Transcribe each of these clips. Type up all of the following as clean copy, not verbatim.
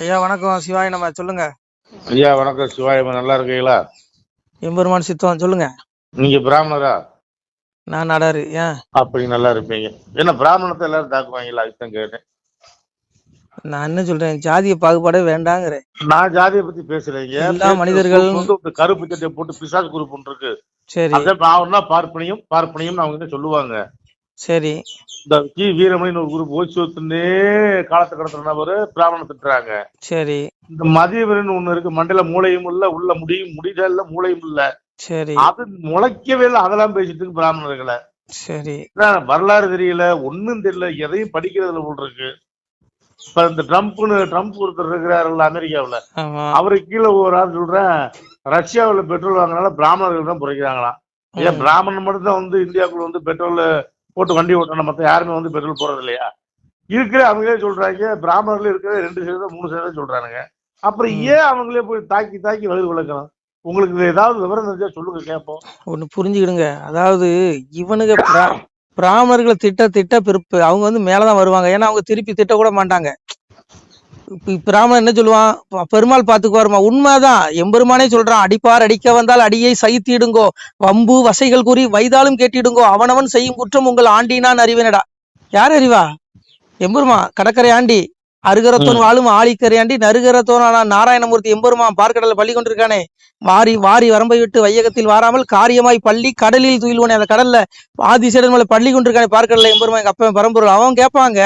ஐயா வணக்கம். சிவாய நம்ம சொல்லுங்க. ஐயா வணக்கம். சிவாயமா நல்லா இருக்கீங்களா? எம்பெருமான் சித்தம் சொல்லுங்க. நீங்க பிராமணரா? நான் நாடாரு. ஏன் அப்படி நல்லா இருப்பீங்க. என்ன பிராமணத்தை எல்லாரும் தாக்குவாங்களா? அதுதான் கேட்டேன். நான் என்ன சொல்றேன், ஜாதிய பாகுபாடே வேண்டாங்கிறேன். நான் ஜாதியை பத்தி பேசுறேங்க. எல்லா மனிதர்கள் கருப்பு சட்டை போட்டு பிசாசு குரூப் ஒன்று இருக்கு. சரி அதான் பாவம்னா பார்ப்பனியும் பார்ப்பனியும் அவங்க என்ன சொல்லுவாங்க. சரி இந்த கி வீரமணின்னு ஒரு குரூப் ஓய்சோத்துனே காலத்தை கடத்துற நபரு பிராமண திட்டுறாங்க. சரி இந்த மதியவரன் ஒண்ணு இருக்கு, மண்டையில மூளையும் இல்ல, உள்ள முடியல மூளையும் இல்ல. சரி அது முளைக்கவே இல்லை, அதெல்லாம் பேசிட்டு இருக்கு பிராமணர்களை. சரி வரலாறு தெரியல, ஒண்ணும் தெரியல, எதையும் படிக்கிறதுல போல் இருக்கு. இப்ப இந்த ட்ரம்ப் ஒருத்தர் இருக்கிறாருல்ல அமெரிக்காவுல, அவருக்கு கீழே ஒரு ஆள் சொல்றேன், ரஷ்யாவுல பெட்ரோல் வாங்கினால பிராமணர்கள் தான் புரைக்கிறாங்களாம். ஏன் பிராமணன் மட்டும் தான் இந்தியாவுக்குள்ள பெட்ரோல் போட்டு வண்டி ஓட்டணும், மத்த யாருமே பெட்ரோல் போறது இல்லையா? இருக்கிற அவங்களே சொல்றாங்க பிராமணர்கள் இருக்கிற 2% 3% சொல்றானுங்க. அப்புறம் ஏன் அவங்களே போய் தாக்கி தாக்கி வயிறு விளக்கணும்? உங்களுக்கு ஏதாவது விவரம் தெரிஞ்சா சொல்லுங்க, கேட்போம். ஒண்ணு புரிஞ்சுக்கிடுங்க. அதாவது இவனுங்க பிராமணர்களை திட்ட பிறப்பு அவங்க மேலதான் வருவாங்க. ஏன்னா அவங்க திருப்பி திட்ட கூட மாட்டாங்க. பிராமணன் என்ன சொல்லுவான், பெருமாள் பாத்துக்குவாருமா. உண்மைதான், எம்பெருமானே சொல்றான், அடிப்பார் அடிக்க வந்தால் அடியை சகித்திடுங்கோ, வம்பு வசைகள் கூறி வைதாலும் கேட்டிடுங்கோ, அவனவன் செய்யும் குற்றம் உங்கள் ஆண்டினான் அறிவேனடா. யார் அறிவா? எம்பெருமா கடற்கரை ஆண்டி, அருகரத்தோன் வாழும் ஆழிக்கரையாண்டி நருகரத்தோனான நாராயணமூர்த்தி எம்பெருமா பார்க்கடல பள்ளி கொண்டிருக்கானே. வாரி வாரி வரம்பை விட்டு வையகத்தில் வாராமல் காரியமாய் பள்ளி கடலில் துயில்வனே. அந்த கடல்ல ஆதிசேடன் மேல பள்ளி கொண்டிருக்கானே பார்க்கடல எம்பெருமா, எங்க அப்பா பரம்பொருள். அவன் கேட்பாங்க,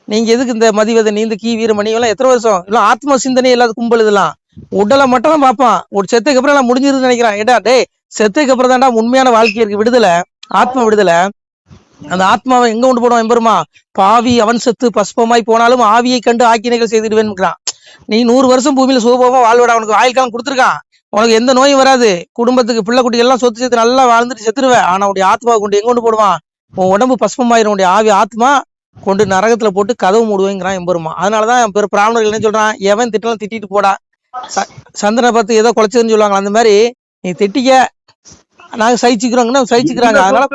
நீங்க எதுக்கு இந்த மதிவதை நீந்த கீ வீரமணி எல்லாம் எத்தனை வருஷம் எல்லாம் ஆத்ம சிந்தனை இல்லாத கும்பல் இதெல்லாம். உடலை மட்டும் தான் பார்ப்பான். ஒரு செத்துக்கு அப்புறம் எல்லாம் முடிஞ்சிருன்னு நினைக்கிறான். ஏடா டே, செத்துக்கு அப்புறம் தான்டா உண்மையான வாழ்க்கை இருக்கு, விடுதலை, ஆத்ம விடுதலை. அந்த ஆத்மாவை எங்க கொண்டு போடுவான் எம்பெருமா? பாவி அவன் செத்து பஸ்பமாய் போனாலும் ஆவியை கண்டு ஆக்கினைகள் செய்திடுவேன்கிறான். நீ 100 வருஷம் பூமியில சுகபோகமா வாழ்வடா, உனக்கு ஆயுள்காலம் கொடுத்துருக்கான், உனக்கு எந்த நோயும் வராது, குடும்பத்துக்கு பிள்ளை குட்டி எல்லாம் சொத்து சேர்த்து நல்லா வாழ்ந்துட்டு செத்துருவேன். ஆனா உடைய ஆத்மாவை கொண்டு எங்க கொண்டு போடுவான்? உன் உடம்பு பஸ்பமாயிரும், உடைய ஆவி ஆத்மா கொண்டு நரகத்துல போட்டு கதவு மூடுவேங்கிறான் எம்பெருமா. அதனாலதான் பிராமணர்கள் என்ன சொல்றான், எவன் திட்டலாம் திட்டிட்டு போடா, சந்திரனை பார்த்து ஏதோ குலைச்சதுன்னு சொல்லுவாங்க. அந்த மாதிரி நீ திட்டிக்க, நாங்க சகிச்சுக்கிறோங்கன்னா சகிச்சுக்கிறாங்க. அதனால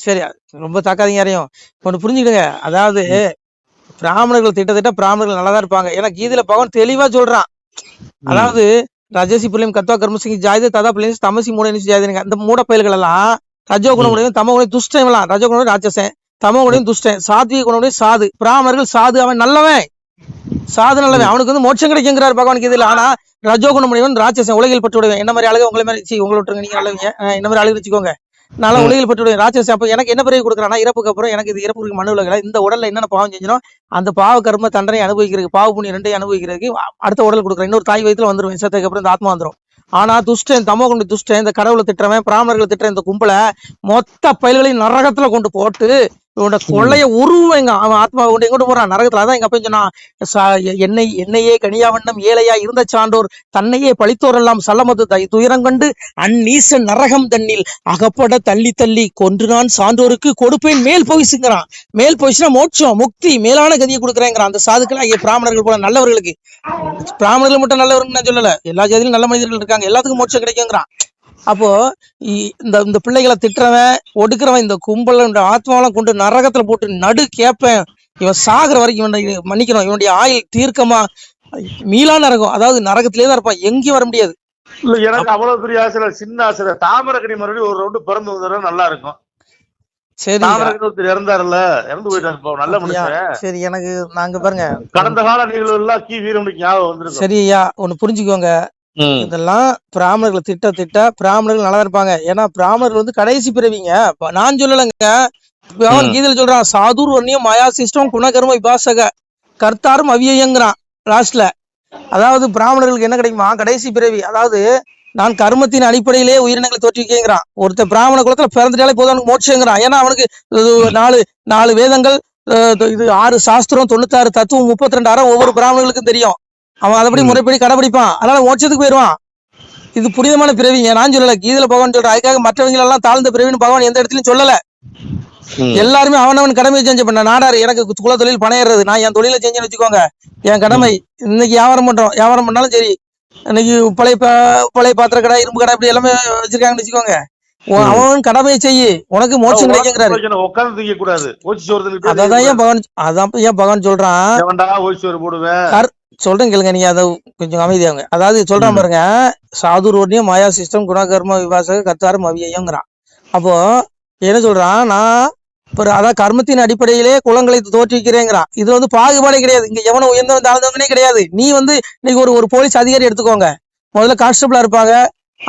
சரி, ரொம்ப தாக்காதீங்க யாரையும். ஒண்ணு புரிஞ்சுக்கிடுங்க. அதாவது பிராமணர்கள் திட்ட பிராமணர்கள் நல்லாதான் இருப்பாங்க. ஏன்னா கீதையில பகவான் தெளிவா சொல்றான். அதாவது ரஜசி பிள்ளையும் கத்வா கர்மசிங் ஜாயுத ததா பிள்ளைங்க தமசி மூட ஜாயுதனுங்க. அந்த மூட பயல்கள் எல்லாம் ரஜோ குணமுடையும் தம குணம் துஷ்டம் எல்லாம். ரஜோ குணம் ராட்சசன், தம குணம் துஷ்டன், சாத்விக குணமுடைய சாது. பிராமணர்கள் சாது, அவன் நல்லவன், சாது நல்லவன், அவனுக்கு மோட்சம் கிடைக்குங்கிறார் பகவான் கீதையில. ஆனா ரஜோகுணம் உடையவன் ராட்சசன், உலகில் பட்டு விடுவேன். என்ன மாதிரி அழகு உங்களை மாதிரி உங்களை விட்டுருங்க, நீங்க நல்லவங்க, என்ன மாதிரி அழகு வச்சுக்கோங்க, நல்லா உலகில் பட்டு விடுவேன் ராட்சசன். அப்ப எனக்கு என்ன பிறகு கொடுக்குறானா, இறப்புக்கு அப்புறம் எனக்கு இது இறப்புக்கு மனு உலகில இந்த உடல்ல என்னென்ன பாவம் செஞ்சோம் அந்த பாவ கர்ம தண்டனை அனுபவிக்கிறதுக்கு, பாவ புண்ணியம் ரெண்டையும் அனுபவிக்கிறதுக்கு அடுத்த உடல் கொடுக்குறேன். இன்னொரு தாய் வயிற்றுல வந்துருவேன், செத்ததுக்கு அப்புறம் இந்த ஆத்மா வந்துடும். ஆனா துஷ்டன், தமோ கொண்டு துஷ்டன், இந்த கடவுளை திட்டுறவன், பிராமணர்களை திட்டுற இந்த கும்பலை மொத்த பயில்களையும் நரகத்துல கொண்டு போட்டு இவனோட கொள்ளைய உருவங்க. அவன் ஆத்மாவை கொண்டு எங்கோட்டு போறான்? நரகத்துல. அதான் எங்க அப்ப சொன்னா, என்னையே கனியாவண்ணம் ஏழையா இருந்த சான்றோர் தன்னையே பழித்தோர் எல்லாம் சல்லமது துயரங்கண்டு அந்நீச நரகம் தண்ணில் அகப்பட தள்ளி தள்ளி கொன்று நான் சான்றோருக்கு கொடுப்பேன் மேல் போயிசுங்கிறான். மேல் போயிச்சுன்னா மோட்சம் முக்தி மேலான கதியை கொடுக்குறேங்கிறான். அந்த சாதுக்கள் பிராமணர்கள் போல நல்லவர்களுக்கு, பிராமணர்கள் மட்டும் நல்லவர்கள் நான் சொல்லல, எல்லா ஜாதியிலும் நல்ல மனிதர்கள் இருக்காங்க, எல்லாத்துக்கும் மோட்சம் கிடைக்குங்கிறான். அப்போ இந்த பிள்ளைகளை திட்டுறவன் ஒடுக்குறவன் இந்த கும்பல ஆத்மாவெல்லாம் கொண்டு நரகத்துல போட்டு நடு கேப்பேன். இவன் சாகுற வரைக்கும் இவன் மன்னிக்கணும். இவனுடைய ஆயுள் தீர்க்கமா மீளா நரகம், அதாவது நரகத்திலே தான் இருப்பான், எங்கேயும் வர முடியாது. இல்ல எனக்கு அவ்வளவு பெரிய ஆசை, சின்ன ஆசை. தாமரக்கணி மறுபடியும் ஒரு ரவுண்டு பிறந்து வந்தா நல்லா இருக்கும். சரி, இறந்தாருல்ல, இறந்து போயிட்டாங்க, நல்ல மனுஷன். சரி, எனக்கு நாங்க பாருங்க கடந்த கால நிகழ்வு எல்லாம் கி வீரமணிக்கு ஞாபகம் வந்துருக்கு. சரியா, ஒண்ணு புரிஞ்சுக்கோங்க. இதெல்லாம் பிராமணர்களை திட்ட பிராமணர்கள் நல்லா இருப்பாங்க. ஏன்னா பிராமணர்கள் கடைசி பிறவிங்க. நான் சொல்லலைங்க, கீதையில சொல்றான், சாதுர் வன்னியம் மாயா சிஸ்டம் குணகர்ம விபாசக கர்த்தாரும் அவியங்கிறான் லாஸ்ட்ல. அதாவது பிராமணர்களுக்கு என்ன கிடைக்குமா? கடைசி பிறவி. அதாவது நான் கர்மத்தின் அடிப்படையிலே உயிரினங்களை தோற்றுவிக்கிறான். ஒருத்தர் பிராமண குலத்துல பிறந்துட்டாலே போதும் அவனுக்கு மோட்சங்கிறான். ஏன்னா அவனுக்கு 4 வேதங்கள், இது 6 சாஸ்திரம், 96 தத்துவம், 32 அறம் ஒவ்வொரு பிராமணர்களுக்கும் தெரியும். அவன் அதைப்படி முறைப்படி கடைபிடிப்பான், அதனால மோட்சத்துக்கு போயிடுவான். இது புனிதமான பிறவிங்க. நான் சொல்லல, கீதையில பகவான் சொல்றேன். அதுக்காக மற்றவங்க எல்லாம் தாழ்ந்த பிறவின்னு பகவான் எந்த இடத்துலயும் சொல்லல. எல்லாருமே அவனவன் கடமையை செஞ்சு பண்ண. நாடாரு எனக்கு குல தொழில் பணம் ஏறுறது, நான் என் தொழிலை செஞ்சுன்னு வச்சுக்கோங்க, என் கடமை. இன்னைக்கு வியாபாரம் பண்றோம், வியாபாரம் பண்ணாலும் சரி, இன்னைக்கு பழைய பாத்திர கடை, இரும்பு கடை, இப்படி எல்லாமே வச்சிருக்காங்கன்னு வச்சுக்கோங்க. அவன் கடமையை செய்யு, உனக்கு மோட்சம் கிடைக்குங்கிறாரு. உட்கார்ந்து திங்க கூடாது, அதான் ஏன் பகவான் சொல்றான் போடுவேன். சொல்றேன் கேளுங்க, நீங்க அதை கொஞ்சம் அமைதியாங்க. அதாவது சொல்றான் பாருங்க, சாதுரோட்னியம் மாயா சிஸ்டம் குணகர்ம விவாசக கத்தாரம் அவியங்கிறான். அப்போ என்ன சொல்றான், நான் அதான் கர்மத்தின் அடிப்படையிலே குலங்களை தோற்றுவிக்கிறேங்கிறான். இது வந்து பாகுபாடே கிடையாது. இங்க எவனும் உயர்ந்தவன் தாழ்ந்தவனே கிடையாது. நீ வந்து இன்னைக்கு ஒரு போலீஸ் அதிகாரி எடுத்துக்கோங்க. முதல்ல கான்ஸ்டபிளா இருப்பாங்க,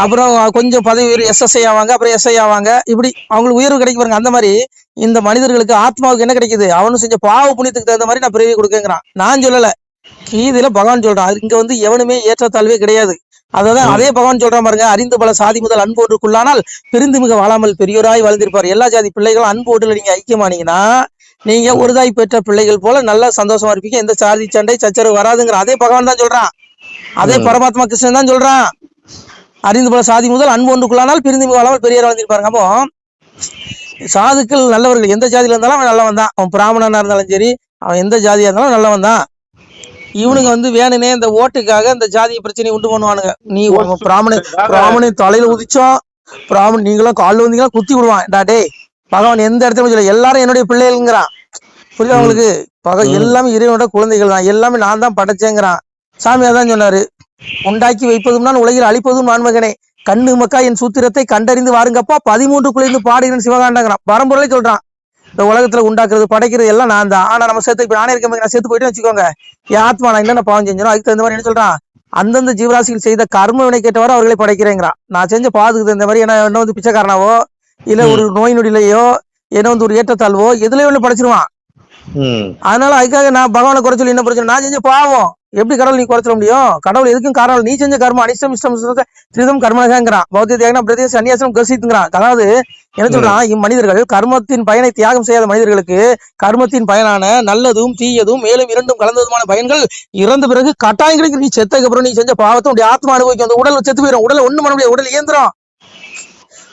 அப்புறம் கொஞ்சம் பதவி உயர்வு SSI ஆவாங்க, அப்புறம் SI ஆவாங்க. இப்படி அவங்களுக்கு உயர்வு கிடைக்க பாருங்க. அந்த மாதிரி இந்த மனிதர்களுக்கு ஆத்மாவுக்கு என்ன கிடைக்குது, அவனு செஞ்ச பாவ புண்ணியத்துக்கு தகுந்த மாதிரி நான் பிறவி கொடுக்கேங்கிறான். நான் சொல்லல, கீதையில பகவான் சொல்றான். இங்க வந்து எவனுமே ஏற்றத்தாழ்வே கிடையாது. அதான் அதே பகவான் சொல்றான் பாருங்க, அறிந்து பல சாதி முதல் அன்பு ஒன்றுக்குள்ளானால் பிரிந்து மிக வாழாமல் பெரியோராய் வாழ்ந்திருப்பார். எல்லா ஜாதி பிள்ளைகளும் அன்பு ஒன்றுல நீங்க ஐக்கியமானீங்கன்னா நீங்க ஒரு தாய் பெற்ற பிள்ளைகள் போல நல்லா சந்தோஷமா இருப்பீங்க. எந்த சாதி சண்டை சச்சரவு வராதுங்கிற அதே பகவான் தான் சொல்றான். அதே பரமாத்மா கிருஷ்ணன் தான் சொல்றான். அறிந்து பல சாதி முதல் அன்பு ஒன்றுக்குள்ளானால் பிரிந்து மிக வாழாமல் பெரியோர் வாழ்ந்திருப்பாருங்க. அப்போ சாதுக்கள் நல்லவர்கள், எந்த ஜாதியில இருந்தாலும் அவன் நல்லவன் தான். அவன் பிராமணனா இருந்தாலும் சரி, அவன் எந்த ஜாதியா இருந்தாலும் நல்லவன் தான். இவனுங்க வந்து வேணுனே இந்த ஓட்டுக்காக இந்த ஜாதிய பிரச்சனையை உண்டு பண்ணுவானுங்க. நீ பிராமண தலையில உதிச்சோம், பிராமணன் நீங்களும் காலில் வந்தீங்கன்னா குத்தி விடுவான். டே பகவான் எந்த இடத்துல சொல்ல, எல்லாரும் என்னுடைய பிள்ளைகள்ங்கிறான். புரியுதா உங்களுக்கு? எல்லாமே இறைவனோட குழந்தைகள் தான், எல்லாமே நான் தான் படைச்சேங்கிறான். சாமி அதான் சொன்னாரு, உண்டாக்கி வைப்பதும் நான் உலகில் அழிப்பதும் நான் மகனே, கண்ணு மக்கா என் சூத்திரத்தை கண்டறிந்து வாருங்கப்பா 13 குளிர்ந்து பாடுகிறேன் சிவகாண்டாங்கிறான். பரம்பொருளை சொல்றான். இந்த உலகத்துல உண்டாக்குறது படைக்கிறது எல்லாம் நான் தான். ஆனா நம்ம சேர்த்து இப்ப நானே இருக்க நான் சேர்த்து போயிட்டு வச்சுக்கோங்க, என் ஆத்மா நான் என்னென்ன பாவம் செஞ்சோம் அதுக்கு தகுந்த மாதிரி என்ன சொல்றான், அந்தந்த ஜீவராசிகள் செய்த கர்ம வினை கேட்டவாறு அவர்களை படைக்கிறேங்கிறான். நான் செஞ்ச பாதுக்கு தகுந்த மாதிரி என்ன வந்து பிச்சைக்காரனாவோ இல்ல ஒரு நோய் நொடியிலையோ என்ன வந்து ஒரு ஏற்றத்தாழ்வோ எதுலயோ ஒண்ணு படைச்சிருவான். அதனால அதுக்காக நான் பகவானை குறை சொல்லி என்ன பிரச்சனை, நான் செஞ்ச பாவம் எப்படி கடவுள் நீ குறைச்சிட முடியும்? கடவுள் எதுக்கும் காரணம், நீ செஞ்ச கர்மம் அனிஷ்டம் இஷ்டம் திரிதம் கர்மங்கிறான். பௌத்த தியாகம் பிரதேச சன்னியாசம் கசித்துங்கிறான். அதாவது என்ன சொல்றான், இம்மனிதர்கள் கர்மத்தின் பயனை தியாகம் செய்யாத மனிதர்களுக்கு கர்மத்தின் பயனான நல்லதும் தீயதும் மேலும் இரண்டும் கலந்ததுமான பயன்கள் இறந்த பிறகு கட்டாயம் கிடைக்கும். நீ செத்ததுக்கு அப்புறம் நீ செஞ்ச பாவத்தை உடைய ஆத்மா அனுபவிக்கும். அந்த உடல் செத்து போயிடும். உடல் ஒண்ணு பண்ண முடியாது, உடல் இயந்திரம்.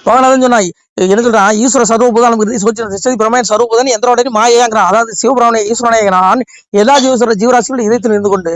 பகவான் சொன்னாய் என்ன சொல்றான், ஈஸ்வர சர்வபூதானம் பிரமேன் சர்வபூதன் எந்திரோட மாயேங்கிறான். அதாவது சிவபிரமண ஈஸ்வரனான் எல்லா ஜீவராசிகளும் இதயத்தில் இருந்து கொண்டு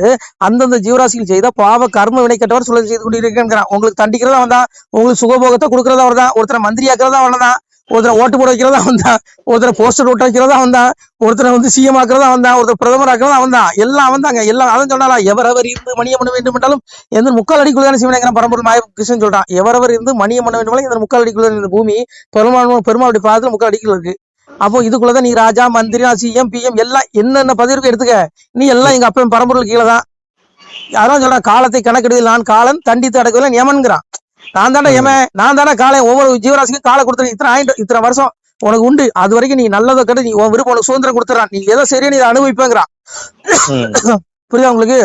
அந்தந்த ஜீவராசிகள் செய்த பாவ கர்ம வினை கட்டவர் சொல்ல செய்து கொண்டு இருக்கிறான். உங்களுக்கு தண்டிக்கிறதா வந்தான், உங்களுக்கு சுகபோகத்தை கொடுக்கறதா அவர்தான், ஒருத்தரை மந்திரியாக்குறதா அவன்தான், ஒருத்தரை ஓட்டு போட வைக்கிறதா வந்தான், ஒருத்தரை போஸ்டர் ஓட்ட வைக்கிறதா வந்தான், ஒருத்தரை வந்து CM ஆக்குறதா வந்தான், ஒருத்தர் பிரதமர் ஆக்குறதா வந்தான். எல்லாம் வந்தாங்க. எல்லாம் அதான் சொன்னாலா, எவரவர் இருந்து மணியம் பண்ண வேண்டும் என்றாலும் எந்த முக்கால் அடிக்குள்ளான சிவனேங்கிற பரம்பொருள் மாய கிருஷ்ணன் சொல்றான். எவரவர் இருந்து மணியம் பண்ண வேண்டும் இந்த முக்கால் அடிக்குள்ள இந்த பூமி பெருமாளுடைய பாதத்துல முக்கால் அடிக்குள்ள இருக்கு. அப்போ இதுக்குள்ளதான் நீ ராஜா மந்திரி CM PM எல்லாம் என்னென்ன பதவி இருக்கு எடுத்துக்க, நீ எல்லாம் எங்க அப்பன் பரம்பொருள் கீழே தான். யாரும் சொல்றான், காலத்தை கணக்கெடுவில் நான் காலன் தண்டித்து அடக்குவதில் யமன்கிறான். நான் தானே யமன், நான் தானே காலை ஒவ்வொரு ஜீவராசிக்கும் காலை கொடுத்துறேன். இத்தனை வருஷம் உனக்கு உண்டு, அது வரைக்கும் நீ நல்லதை கட்டு, நீ உன் விருப்பம் உனக்கு சுதந்திரம் கொடுத்துறான், நீ எதோ சரியா நீ இதை அனுபவிப்பேங்கிறான். புரியுதா உங்களுக்கு?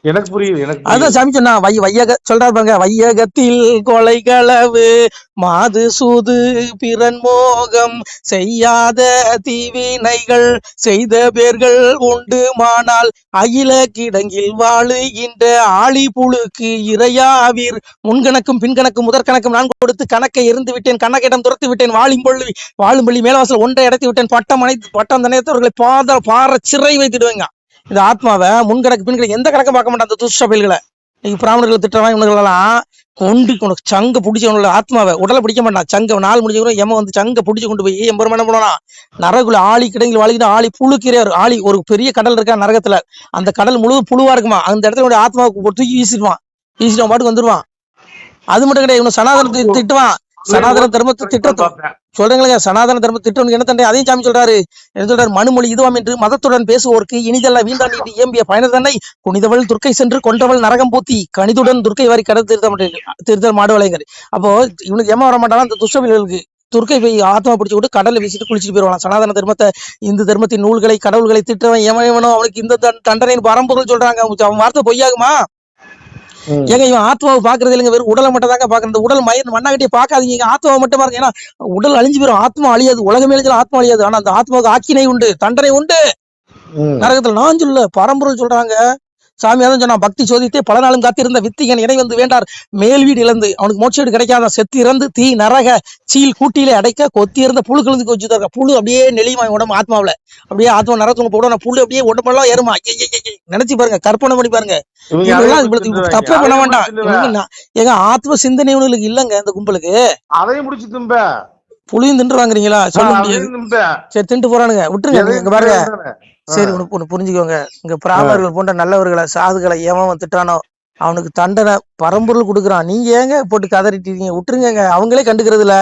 எனக்கு புரியுது. அதான் சாமி சொன்னா சொல்றாரு பாருங்க, வையகத்தில் கொலை களவு மாது சூது பிறன் மோகம் செய்யாத தீவினைகள் செய்த பேர்கள் உண்டுமானால் அகில கிடங்கில் வாழுகின்ற ஆளி புழுக்கு இறையாவீர் முன்கணக்கும் பின்கணக்கும் முதற்கணக்கும் நான் கொடுத்து கணக்கை இருந்து விட்டேன், கணக்கிடம் துரத்து விட்டேன், வாழும்பள்ளி மேலவாசல் ஒன்றை அடைத்து விட்டேன், பட்டம் தனையத்தவர்களை பார சிறை வைத்துடுவேங்க. இந்த ஆத்மாவை முன்கணக்கு பின்கணக்கு எந்த கணக்கும் பார்க்க மாட்டான். அந்த துஷ்டபைல்களை இன்னைக்கு பிராமணர்கள் திட்டமா இவனுங்களெல்லாம் கொண்டு உனக்கு சங்க பிடிச்சவங்கள ஆத்மாவை உடலை பிடிக்க மாட்டான். சங்க நாள் முடிஞ்சவங்களும் எம வந்து சங்க பிடிச்சு கொண்டு போய் எம்பெருமான் என்ன பண்ணுவானா, நரகுல ஆளி கிடங்கில் வாழ்கிட்டு ஆளி புழுக்கிறார். ஆளி ஒரு பெரிய கடல் இருக்கா நரகத்துல, அந்த கடல் முழுவதும் புழுவா இருக்குமா, அந்த இடத்துல ஆத்மாவுக்கு தூக்கி வீசிடுவான் பாட்டுக்கு வந்துருவான். அது மட்டும் கிடையாது, இவனு சனாதனத்தை திட்டுவான். சனாதன தர்மத்தை திட்டத்தை சொல்றீங்களா, சனாதன தர்ம திட்டம் என்ன தண்டை அதையும் சாமி சொல்றாரு. என்ன சொல்றாரு, மனுமொழி இதுவாம் என்று மதத்துடன் பேசுவோருக்கு இனிதல்ல வீண்டான் நீட்டி ஏம்பிய பயண தன்னை குனிதவள் துர்க்கை சென்று கொண்டவள் நரகம் பூத்தி கணிதுடன் துர்க்கை வாரி கடல் திருத்தல் மாடுவலைங்க. அப்போ இவனுக்கு ஏமா வர மாட்டானா, அந்த துஷ்டவில்களுக்கு துர்க்கை போய் ஆத்மா பிடிச்சு விட்டு கடலை வீசிட்டு குளிச்சுட்டு போயிடுவான். சனாதன தர்மத்தை இந்து தர்மத்தின் நூல்களை கடவுள்களை திட்டவன் ஏமனோ அவனுக்கு இந்த தண்டனை பரம்பொருள் சொல்றாங்க. அவன் வார்த்தை பொய்யாகுமா? ஏங்க இவன் ஆத்மாவை பாக்குறது இல்லைங்க, வெறும் உடலை மட்டும் தாங்க பாக்குறது. உடல் மண்ணாகட்டியே பாக்காதீங்க, ஆத்மாவை மட்டும் பாருங்க. ஏன்னா உடல் அழிஞ்சு போயிடும், ஆத்மா அழியாது, உலகமே அழிஞ்சாலும் ஆத்மா அழியாது. ஆனா அந்த ஆத்மாவுக்கு ஆக்கினை உண்டு, தண்டனை உண்டு நரகத்துல. நான் சொல்ல பரம்பொருள் சொல்றாங்க. சாமி அதான் சொன்னா, பக்தி சோதித்தே பல நாளும் காத்திருந்த வித்திகன் இணை வந்து வேண்டார் மேல் வீடு இழந்து. அவனுக்கு மோட்ச வீடு கிடைக்காத, செத்து இறந்து தீ நரக சீல் கூட்டிலே அடைக்க கொத்தி இருந்த புழு கிழந்து வச்சுருக்க. புழு அப்படியே நெளியுமா உடம்பு ஆத்மாவில, அப்படியே ஆத்மா நரத்துவங்க போட புழு அப்படியே உடம்பெல்லாம் ஏறுமா. நினைச்சு பாருங்க, கற்பனை பண்ணி பாருங்க. இவங்கெல்லாம் தப்பே பண்ண வேண்டாம். இவங்க ஏங்க ஆத்ம சிந்தனை இவங்களுக்கு இல்லங்க. இந்த கும்பலுக்கு அதையும் முடிச்சு தும்ப புளியும் தின்று வாங்குறீங்களா? சொல்ல முடியாது. சரி தின்ட்டு போறானுங்க, விட்டுருங்க. இங்க பாருங்க, சரி ஒண்ணு புரிஞ்சுக்கோங்க. இங்க பிராமணர்கள் போன்ற நல்லவர்களை சாதுகளை எவன் திட்டானோ அவனுக்கு தண்டனை பரம்பொருள் கொடுக்குறான். நீங்க ஏங்க போட்டு கதறிட்டீங்க? விட்டுருங்க. அவங்களே கண்டுக்கிறது இல்ல.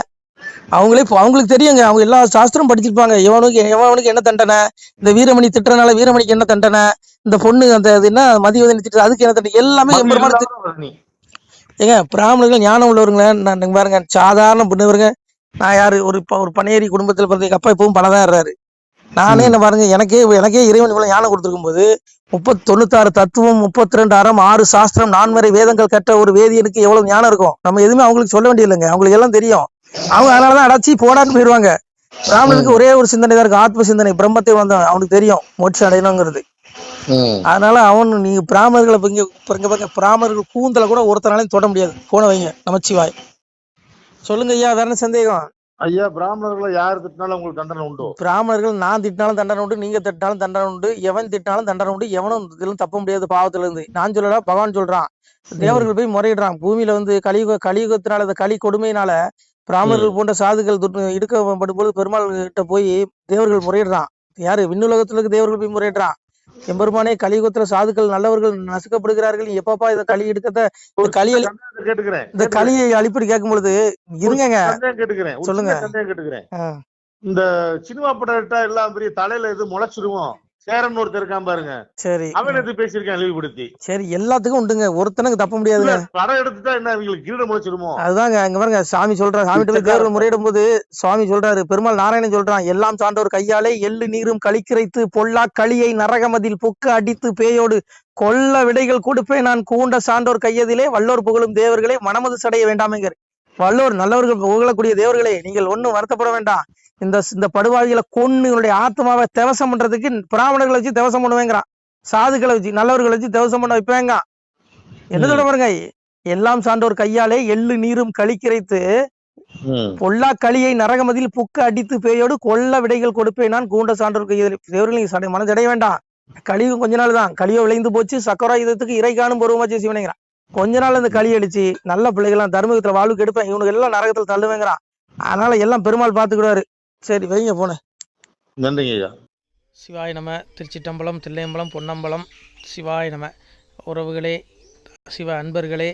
அவங்களுக்கு தெரியுங்க. அவங்க எல்லா சாஸ்திரம் படிச்சிருப்பாங்க. எவனுக்கு என்ன தண்டனை, இந்த வீரமணி திட்டுறனால வீரமணிக்கு என்ன தண்டனை, இந்த பொண்ணு அந்த என்ன மதிவதனி திட்டுறது அதுக்கு என்ன தண்டனை, எல்லாமே எம்பெருமான. ஏங்க பிராமணர்கள் ஞானம் உள்ளவருங்களே. நான் பாருங்க, சாதாரண பண்ணவருங்க. நான் யாரு, ஒரு பனையேறி குடும்பத்தில் பிறந்த எங்க அப்பா இப்பவும் பலதான் இருறாரு. நானே என்ன பாருங்க, எனக்கே இறைவன் இவ்வளவு ஞானம் கொடுத்துருக்கும் போது 96 தத்துவம் 32 அறம் 6 சாஸ்திரம் 4 வேதங்கள் கற்ற ஒரு வேதியனுக்கு எவ்வளவு ஞானம் இருக்கும். நம்ம எதுவுமே அவங்களுக்கு சொல்ல வேண்டிய இல்லைங்க. அவங்களுக்கு எல்லாம் தெரியும். அவங்க அதனாலதான் அடைச்சி போடான்னு போயிடுவாங்க. பிராமணனுக்கு ஒரே ஒரு சிந்தனை தான் இருக்கும், ஆத்ம சிந்தனை. பிரம்மத்தை வந்தவன் அவனுக்கு தெரியும் மோட்சம் அடையணுங்கிறது. அதனால நீங்க பிராமணர்களை பாருங்க, பிராமணர்கள் கூந்தல கூட ஒருத்தனாலையும் தொட முடியாது. போன வைங்க. நமச்சிவாய். சொல்லுங்க ஐயா, வேற என்ன சந்தேகம்? ஐயா, பிராமணர்களை யார் திட்டினாலும் உங்களுக்கு தண்டனை உண்டு? பிராமணர்கள் நான் திட்டினாலும் தண்டனை உண்டு, நீங்க திட்டினாலும் தண்டனை உண்டு, எவன் திட்டினாலும் தண்டனை உண்டு. எவனும் இதெல்லாம் தப்ப முடியாது பாவத்துல இருந்து. நான் சொல்லல, பகவான் சொல்றான். தேவர்கள் போய் முறையிடுறான். பூமியில வந்து கலியுகத்தினால, இந்த களி கொடுமையினால பிராமணர்கள் போன்ற சாதுகள் இடுக்கப்படும் போது பெருமாள் கிட்ட போய் தேவர்கள் முறையிடுறான். யாரு? விண்ணுலகத்துல இருக்க தேவர்கள் போய் முறையிடுறான். எம்பெருமானே, கலியுகத்துல சாதுக்கள் நல்லவர்கள் நசுக்கப்படுகிறார்கள், எப்பப்பா இதை களி எடுக்கத இந்த களியை அழிப்படி கேட்கும் பொழுது இருங்க. சொல்லுங்க. இந்த சினிமா படம் எல்லாம் பெரிய தலையில எது முளைச்சிருவோம், சேரன் ஒருத்தர் இருக்கான் பாருங்க. சரி, அவன் எது பேசியிருக்கான் இழிவுபடுத்தி. சரி, எல்லாத்துக்கும் உண்டுங்க, ஒருத்தனுக்கு தப்ப முடியாதுங்க. படம் எடுத்துட்டா என்ன அவங்களுக்கு கிரீடம் முளைச்சிருமோ? அதுதாங்க. அங்க பாருங்க, சாமி சொல்றாரு. சாமிகிட்ட போய் தேவர்கள் முறையிடும் போது சுவாமி சொல்றாரு, பெருமாள் நாராயணன் சொல்றான், எல்லாம் சான்றோர் கையாலே எள்ளு நீரும் களிக்கிரைத்து பொல்லா களியை நரகமதில் புக்க அடித்து பேயோடு கொல்ல விடைகள் கொடுப்பேன் நான் கூண்ட சான்றோர் கையதிலே வல்லோர் புகழும் தேவர்களே மனமது சடைய வேண்டாமேங்கர். வல்லோர் நல்லவர்கள் புகழக்கூடிய தேவர்களே, நீங்கள் ஒன்னும் வருத்தப்பட வேண்டாம். இந்த படுவாவிகளை கொன்னு என்னுடைய ஆத்மாவை தேவசம் பண்றதுக்கு பிராமணர்களை வச்சு தேவசம் பண்ணுவேங்கிறான். சாதுக்களை வச்சு நல்லவர்களை வச்சு தேவசம் பண்ண வைப்பேங்க. என்ன சொல்ல பாருங்க, எல்லாம் சான்றோர் கையாலே எள்ளு நீரும் களிக்கிரைத்து பொல்லா களியை நரகமதில் புக்க அடித்து பேயோடு கொல்ல விடைகள் கொடுப்பேன் நான் கூண்ட சான்றோர் கையில். தேவர்கள் மனதடைய வேண்டாம். கலியும் கொஞ்ச நாள் தான். கலியோ விளைந்து போச்சு, சக்கரா இதத்துக்கு இறை காணும் பருவமாச்சு சிவனைங்கிறான். கொஞ்ச நாள் இந்த களி அடிச்சு நல்ல பிள்ளைகள்லாம் தர்மகத்துல வாழ்வுக்கு எடுப்பேன், இவனுக்கு எல்லாம் நரகத்துல தள்ளுவேங்கிறான். அதனால எல்லாம் பெருமாள் பாத்துக்கிடுவாரு. சரி வைங்க போன. நன்றிங்க ஐயா. சிவாய நம. திருச்சிட்டம்பலம், தில்லையம்பலம், பொன்னம்பலம். சிவாய நம. உறவுகளே, சிவ அன்பர்களே,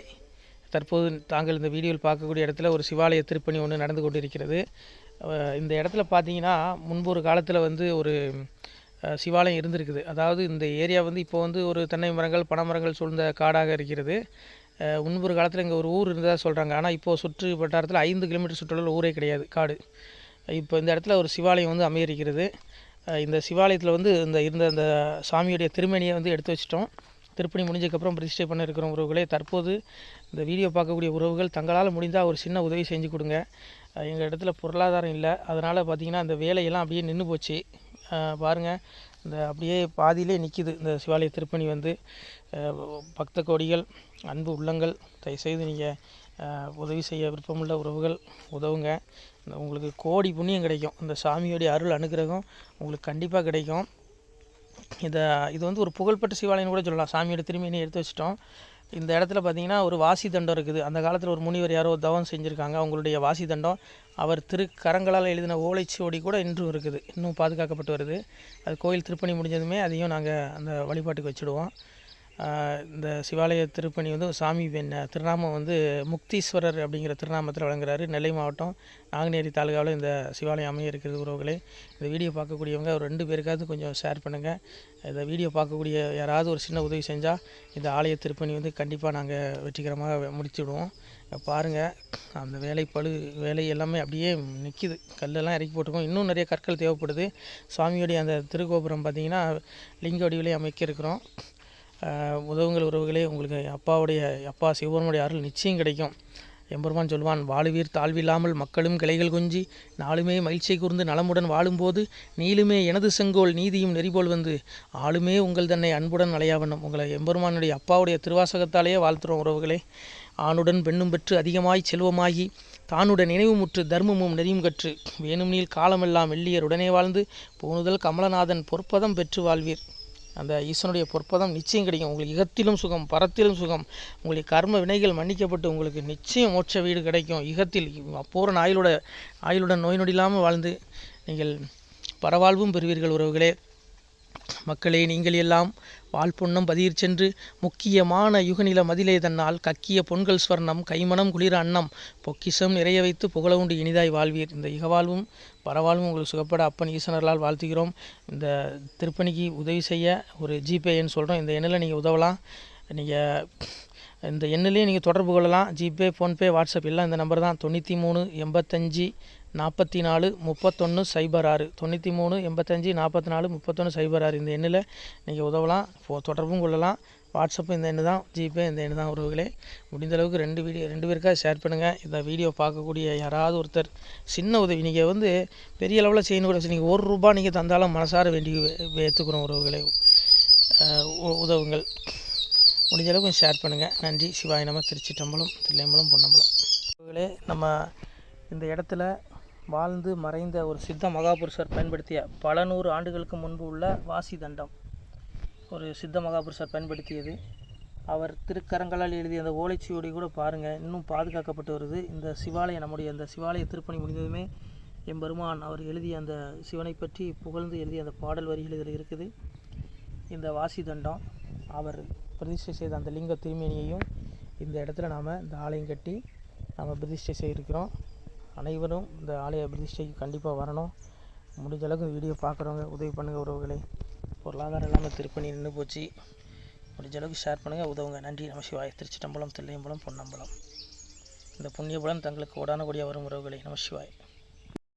தற்போது தாங்கள் இந்த வீடியோவில் பார்க்கக்கூடிய இடத்துல ஒரு சிவாலய திருப்பணி ஒன்று நடந்து கொண்டிருக்கிறது. இந்த இடத்துல பார்த்தீங்கன்னா முன்பு ஒரு காலத்தில் வந்து ஒரு சிவாலயம் இருந்திருக்குது. அதாவது இந்த ஏரியா வந்து இப்போ வந்து ஒரு தென்னை மரங்கள் பனைமரங்கள் சூழ்ந்த காடாக இருக்கிறது. முன்பொரு காலத்தில் இங்கே ஒரு ஊர் இருந்ததாக சொல்கிறாங்க. ஆனால் இப்போது சுற்று வட்டாரத்தில் 5 கிலோமீட்டர் சுற்றுலா ஊரே கிடையாது, காடு. இப்போ இந்த இடத்துல ஒரு சிவாலயம் வந்து அமையிருக்கிறது. இந்த சிவாலயத்தில் வந்து இருந்த அந்த சாமியுடைய திருமணியை வந்து எடுத்து வச்சிட்டோம். திருப்பணி முடிஞ்சதுக்கப்புறம் பிரதிஷ்டை பண்ண இருக்கிற உறவுகளே, தற்போது இந்த வீடியோ பார்க்கக்கூடிய உறவுகள் தங்களால் முடிந்தால் ஒரு சின்ன உதவி செஞ்சு கொடுங்க. எங்கள் இடத்துல பொருளாதாரம் இல்லை, அதனால் பார்த்திங்கன்னா அந்த வேலையெல்லாம் அப்படியே நின்று போச்சு. பாருங்கள், இந்த அப்படியே பாதியிலே நிற்கிது இந்த சிவாலய திருப்பணி வந்து. பக்த கோடிகள், அன்பு உள்ளங்கள், தயவுசெய்து நீங்கள் உதவி செய்ய விருப்பமுள்ள உறவுகள் உதவுங்க. உங்களுக்கு கோடி புண்ணியம் கிடைக்கும். இந்த சாமியோடைய அருள் அனுகிரகம் உங்களுக்கு கண்டிப்பாக கிடைக்கும். இது வந்து ஒரு புகழ்பெற்ற சிவாலயம்னு கூட சொல்லலாம். சாமியோட திருமணியை எடுத்து வச்சிட்டோம். இந்த இடத்துல பார்த்திங்கன்னா ஒரு வாசி தண்டம் இருக்குது. அந்த காலத்தில் ஒரு முனிவர் யாரோ தவம் செஞ்சுருக்காங்க. அவங்களுடைய வாசி தண்டம் அவர் திருக்கரங்களால் எழுதின ஓலைச்சுவடி கூட இன்றும் இருக்குது, இன்னும் பாதுகாக்கப்பட்டு வருது. அது கோயில் திருப்பணி முடிஞ்சதுமே அதையும் நாங்கள் அந்த வழிபாட்டுக்கு வச்சுடுவோம். இந்த சிவாலய திருப்பணி வந்து சாமி திருநாமம் வந்து முக்தீஸ்வரர் அப்படிங்கிற திருநாமத்தில் வழங்குறாரு. நெல்லை மாவட்டம் நாங்குநேரி தாலுகாவில் இந்த சிவாலயம் அமைய இருக்கிறது. உறவுகளே, இந்த வீடியோ பார்க்கக்கூடியவங்க ஒரு 2 பேருக்காவது கொஞ்சம் ஷேர் பண்ணுங்கள். இந்த வீடியோ பார்க்கக்கூடிய யாராவது ஒரு சின்ன உதவி செஞ்சால் இந்த ஆலய திருப்பணி வந்து கண்டிப்பாக நாங்கள் வெற்றிகரமாக முடிச்சுடுவோம். பாருங்கள், அந்த வேலை எல்லாமே அப்படியே நிற்கிது. கல்லெல்லாம் இறக்கி போட்டிருக்கோம். இன்னும் நிறைய கற்கள் தேவைப்படுது. சுவாமியோடைய அந்த திருக்கோபுரம் பார்த்திங்கன்னா லிங்க வடிவிலே அமைக்க இருக்கிறோம். உதவுங்கள் உறவுகளே. உங்களுக்கு அப்பா சிவபெருமானுடைய அருள் நிச்சயம் கிடைக்கும். எம்பெருமான் சொல்வான், வாழுவீர் தாழ்வில்லாமல் மக்களும் கிளைகள் கொஞ்சி நாளுமே மகிழ்ச்சியை கூர்ந்து நலமுடன் வாழும்போது நீளுமே எனது செங்கோல் நீதியும் நெறிபோல் வந்து ஆளுமே உங்கள் தன்னை அன்புடன் அலையாவண்ணம். உங்களை எம்பெருமானுடைய அப்பாவுடைய திருவாசகத்தாலேயே வாழ்த்துறோம் உறவுகளே. ஆணுடன் பெண்ணும் பெற்று அதிகமாய் செல்வமாகி தானுடன் நினைவுமுற்று தர்மமும் நெறியும் கற்று வேணும் நீள் காலமெல்லாம் வெள்ளியர் உடனே வாழ்ந்து போனுதல் கமலநாதன் பொற்பதம் பெற்று வாழ்வீர். அந்த ஈசனுடைய பொற்பதம் நிச்சயம் கிடைக்கும். உங்களுக்கு இகத்திலும் சுகம் பரத்திலும் சுகம். உங்களுக்கு கர்ம வினைகள் மன்னிக்கப்பட்டு உங்களுக்கு நிச்சயம் மோட்ச வீடு கிடைக்கும். இகத்தில் பூரண ஆயுளுடன் நோய் நொடி இல்லாமல் வாழ்ந்து நீங்கள் பரவாழ்வும் பெறுவீர்கள் உறவுகளே. மக்களே, நீங்கள் எல்லாம் வாழ்பொன்னம் பதியிற் சென்று முக்கியமான யுகநில மதிலே தன்னால் கக்கிய பொன்கள் ஸ்வர்ணம் கைமணம் குளிர அன்னம் பொக்கிஷம் நிறைய வைத்து புகழ உண்டு இனிதாய் வாழ்வீர். இந்த இகவாழ்வும் பரவாழ்வும் உங்களுக்கு சுகப்பட அப்பன் ஈசனர்களால் வாழ்த்துகிறோம். இந்த திருப்பணிக்கு உதவி செய்ய ஒரு ஜிபே எண் சொல்கிறோம். இந்த எண்ணில் நீங்கள் உதவலாம். நீங்கள் இந்த எண்ணிலே நீங்கள் தொடர்பு கொள்ளலாம். ஜிபே, ஃபோன்பே, வாட்ஸ்அப் எல்லாம் இந்த நம்பர் தான். 93 85 44 31 06 93 85 44 31 06 இந்த எண்ணில் நீங்கள் உதவலாம். தொடர்பும் கொள்ளலாம். வாட்ஸ்அப்பும் இந்த எண்ணு தான், ஜிபே இந்த எண்ணு தான் உறவுகளே. முடிந்த அளவுக்கு ரெண்டு பேருக்காக ஷேர் பண்ணுங்கள். இந்த வீடியோ பார்க்கக்கூடிய யாராவது ஒருத்தர் சின்ன உதவி நீங்கள் பெரிய அளவில் செய்யணும் கூட, நீங்கள் ₹1 நீங்கள் தந்தாலும் மனசார வேண்டி ஏற்றுக்கிறோம் உறவுகளே. உதவுங்கள். முடிஞ்ச அளவுக்கு ஷேர் பண்ணுங்கள். நன்றி. சிவாய நம. திருச்சிற்றம்பலம், தில்லையம்பலம், பொன்னம்பலம். உறவுகளே, நம்ம இந்த இடத்துல வாழ்ந்து மறைந்த ஒரு சித்த மகாபுருஷர் பயன்படுத்திய பல 100 ஆண்டுகளுக்கு முன்பு உள்ள வாசி தண்டம் ஒரு சித்த மகாபுருஷர் பயன்படுத்தியது. அவர் திருக்கரங்களால் எழுதிய அந்த ஓலைச்சுவடி கூட பாருங்கள், இன்னும் பாதுகாக்கப்பட்டு வருது. இந்த சிவாலயம், நம்முடைய அந்த சிவாலய திருப்பணி முடிந்ததுமே எம்பெருமான் அவர் எழுதிய அந்த சிவனை பற்றி புகழ்ந்து எழுதிய அந்த பாடல் வரிகள் இதில் இருக்குது. இந்த வாசி தண்டம் அவர் பிரதிஷ்டை செய்த அந்த லிங்க திருமேனியையும் இந்த இடத்துல நாம் இந்த ஆலயம் கட்டி நாம் பிரதிஷ்டை செய்திருக்கிறோம். அனைவரும் இந்த ஆலய பிரதிஷ்டைக்கு கண்டிப்பாக வரணும். முடிஞ்ச அளவுக்கு வீடியோ பார்க்குறவங்க உதவி பண்ணுங்கள் உறவுகளை. பொருளாதாரம் இல்லாமல் திருப்பணி நின்று போச்சு. முடிஞ்ச அளவுக்கு ஷேர் பண்ணுங்கள், உதவுங்க. நன்றி. நம சிவாய. திருச்சிற்றம்பலம், தில்லையம்பலம், பொன்னம்பலம். இந்த புண்ணியபலன் தங்களுக்கு உடான கூடிய வரும் உறவுகளை. நம சிவாய்.